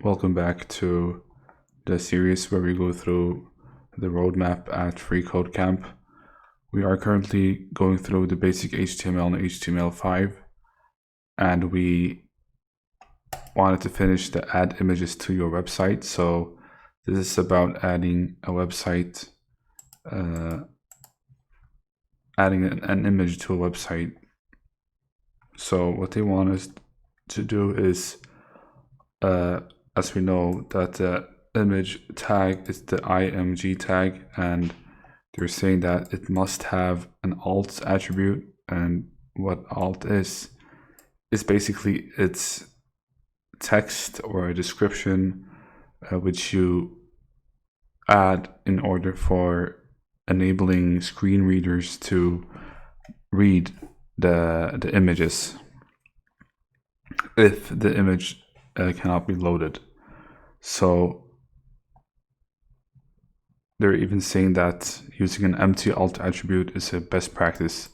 Welcome back to the series where we go through the roadmap at FreeCodeCamp. We are currently going through the basic HTML and HTML5, and we wanted to finish the add images to your website. So this is about adding a website, adding an image to a website. So what they want us to do is, as we know, that the image tag is the img tag, and they're saying that it must have an alt attribute. And what alt is basically it's text or a description which you add in order for enabling screen readers to read the images if the image cannot be loaded. So they're even saying that using an empty alt attribute is a best practice.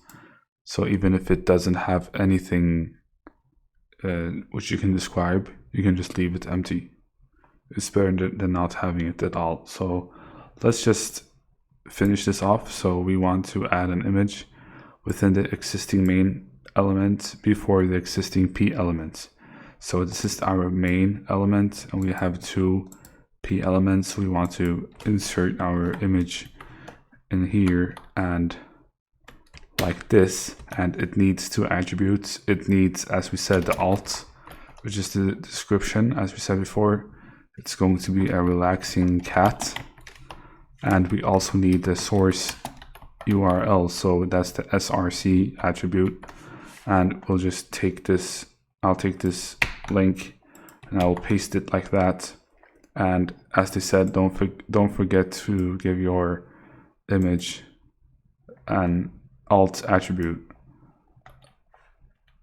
So even if it doesn't have anything which you can describe, you can just leave it empty. It's better than not having it at all. So let's just finish this off. So we want to add an image within the existing main element before the existing p elements. So this is our main element, and we have two p elements. We want to insert our image in here and like this, and it needs two attributes. It needs, as we said, the alt, which is the description. As we said before, it's going to be a relaxing cat, and we also need the source URL, so that's the src attribute. And we'll just take this, I'll take this link and I'll paste it like that. And as they said, don't forget to give your image an alt attribute.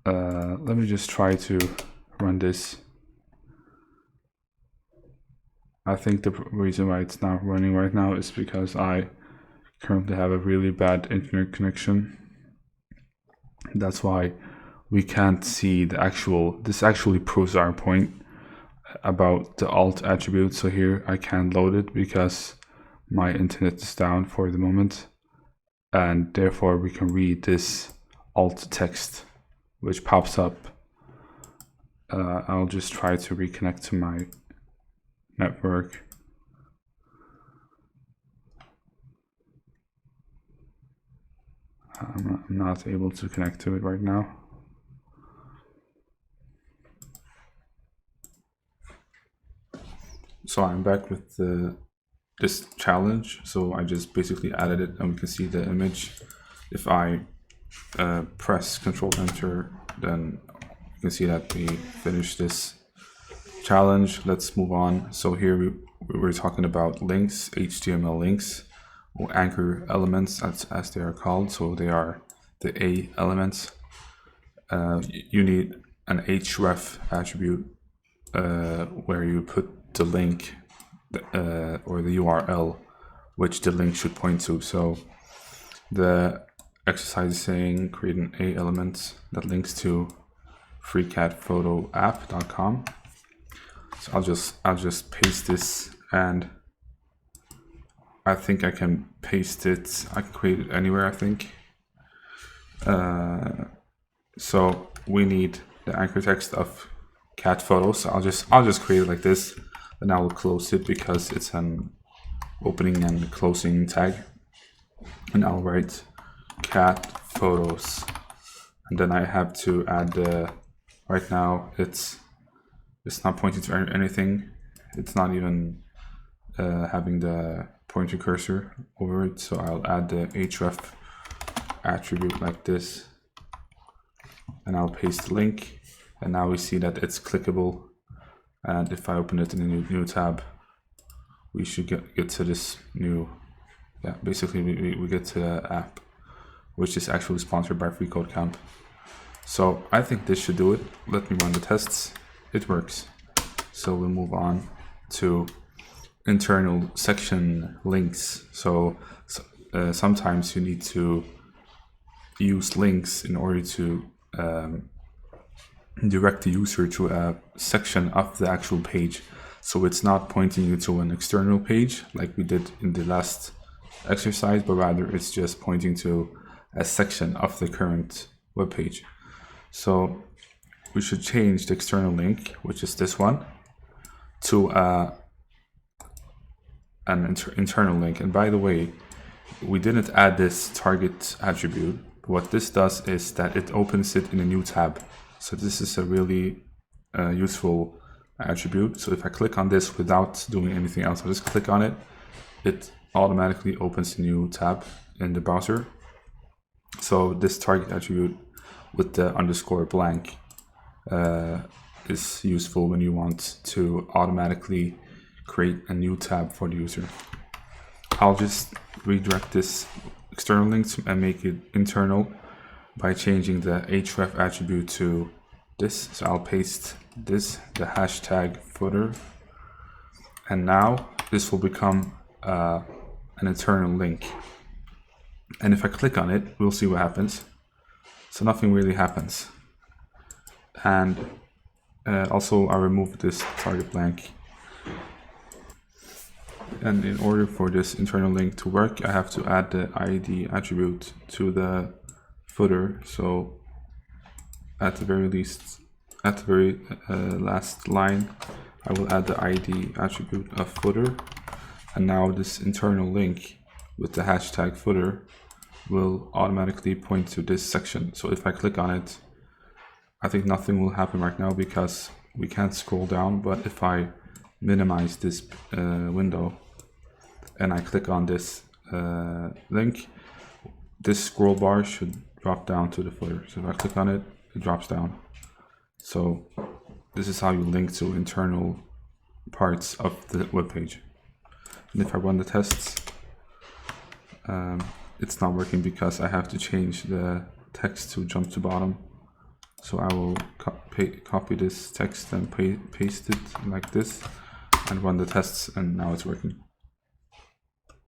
Let me just try to run this. I think the reason why it's not running right now is because I currently have a really bad internet connection. That's why we can't see the actual, this actually proves our point about the alt attribute. So here I can't load it because my internet is down for the moment, and therefore we can read this alt text which pops up. I'll just try to reconnect to my network. I'm not able to connect to it right now. So I'm back with this challenge. So I just basically added it, and we can see the image. If I press Control Enter, then you can see that we finished this challenge. Let's move on. So here we're talking about links, HTML links, or anchor elements as they are called. So they are the A elements. You need an href attribute where you put the link or the URL which the link should point to. So the exercise is saying create an A element that links to freecatphotoapp.com. So I'll just paste this, and I think I can paste it. I can create it anywhere, I think. So we need the anchor text of cat photos. So I'll just create it like this, and I will close it because it's an opening and closing tag. And I'll write cat photos, and then I have to add the. Right now it's not pointing to anything. It's not even having the pointer cursor over it. So I'll add the href attribute like this, and I'll paste the link. And now we see that it's clickable. And if I open it in a new tab, we should get to this new, basically we get to the app, which is actually sponsored by FreeCodeCamp. So I think this should do it. Let me run the tests. It works. So we'll move on to internal section links. So sometimes you need to use links in order to direct the user to a section of the actual page. So it's not pointing you to an external page like we did in the last exercise, but rather it's just pointing to a section of the current web page. So we should change the external link, which is this one, to an internal link. And by the way, we didn't add this target attribute. What this does is that it opens it in a new tab. So this is a really useful attribute. So if I click on this without doing anything else, I just click on it, it automatically opens a new tab in the browser. So this target attribute with the underscore blank is useful when you want to automatically create a new tab for the user. I'll just redirect this external link and make it internal by changing the href attribute to this. So I'll paste this, the hashtag footer, and now this will become an internal link. And if I click on it, we'll see what happens. So nothing really happens. And also I removed this target blank. And in order for this internal link to work, I have to add the ID attribute to the footer. So at the very least, at the very last line, I will add the ID attribute of footer. And now this internal link with the hashtag footer will automatically point to this section. So if I click on it, I think nothing will happen right now because we can't scroll down. But if I minimize this window and I click on this link, this scroll bar should drop down to the footer. So if I click on it, it drops down. So this is how you link to internal parts of the web page. And if I run the tests, it's not working because I have to change the text to jump to bottom. So I will copy this text and paste it like this and run the tests, and now it's working.